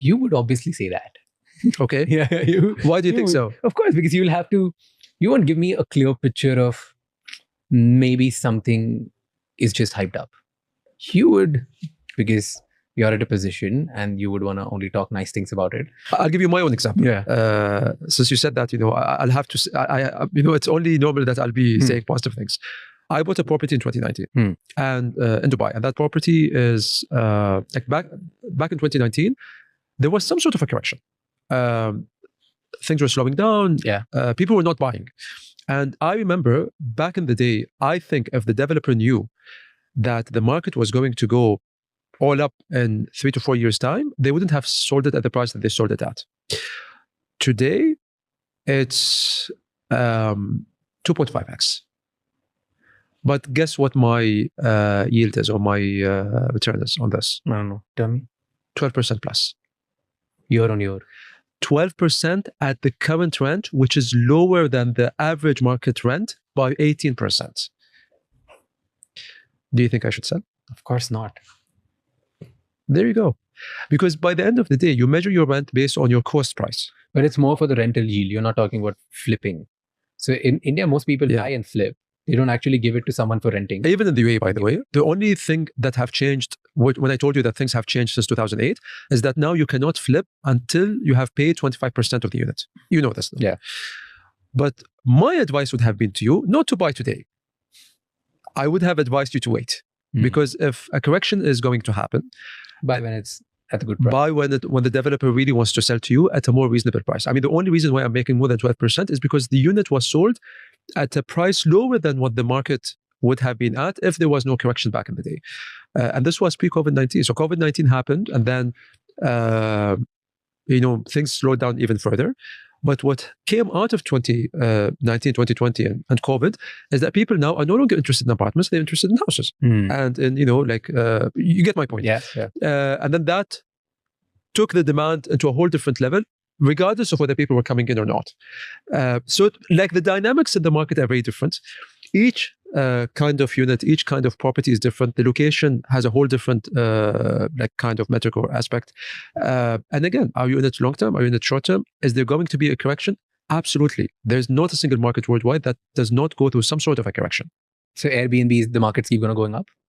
You would obviously say that. Okay. Yeah. Why do you think would. so? Of course, because you won't give me a clear picture of maybe something is just hyped up. You would, because you're at a position and you would want to only talk nice things about it. I'll give you my own example. Yeah. Since you said that, I'll have to, it's only normal that I'll be saying positive things. I bought a property in 2019 and in Dubai, and that property is like back in 2019, there was some sort of a correction. Things were slowing down. Yeah. People were not buying. And I remember back in the day, I think if the developer knew that the market was going to go all up in 3 to 4 years' time, they wouldn't have sold it at the price that they sold it at. Today, it's 2.5x. But guess what my yield is, or my return is on this? I don't know. Tell me. 12% plus. Year on year. 12% at the current rent, which is lower than the average market rent by 18%. Do you think I should sell? Of course not. There you go. Because by the end of the day, you measure your rent based on your cost price. But it's more for the rental yield. You're not talking about flipping. So in India, most people buy and flip. They don't actually give it to someone for renting. Even in the UAE, by the way, the only thing that have changed, when I told you that things have changed since 2008, is that now you cannot flip until you have paid 25% of the unit. You know this. Yeah. But my advice would have been to you, not to buy today. I would have advised you to wait. Because if a correction is going to happen, buy when it's at a good price. Buy when the developer really wants to sell to you at a more reasonable price. I mean, the only reason why I'm making more than 12% is because the unit was sold at a price lower than what the market would have been at if there was no correction back in the day. And this was pre-COVID-19. So COVID-19 happened, and then things slowed down even further. But what came out of 2019, 2020 and COVID is that people now are no longer interested in apartments, they're interested in houses. And in, you get my point. Yeah. And then that took the demand into a whole different level, regardless of whether people were coming in or not. So the dynamics in the market are very different. Each kind of unit, each kind of property is different. The location has a whole different kind of metric or aspect. And again, are you in it long term? Are you in it short term? Is there going to be a correction? Absolutely. There's not a single market worldwide that does not go through some sort of a correction. So Airbnb, the markets keep going up?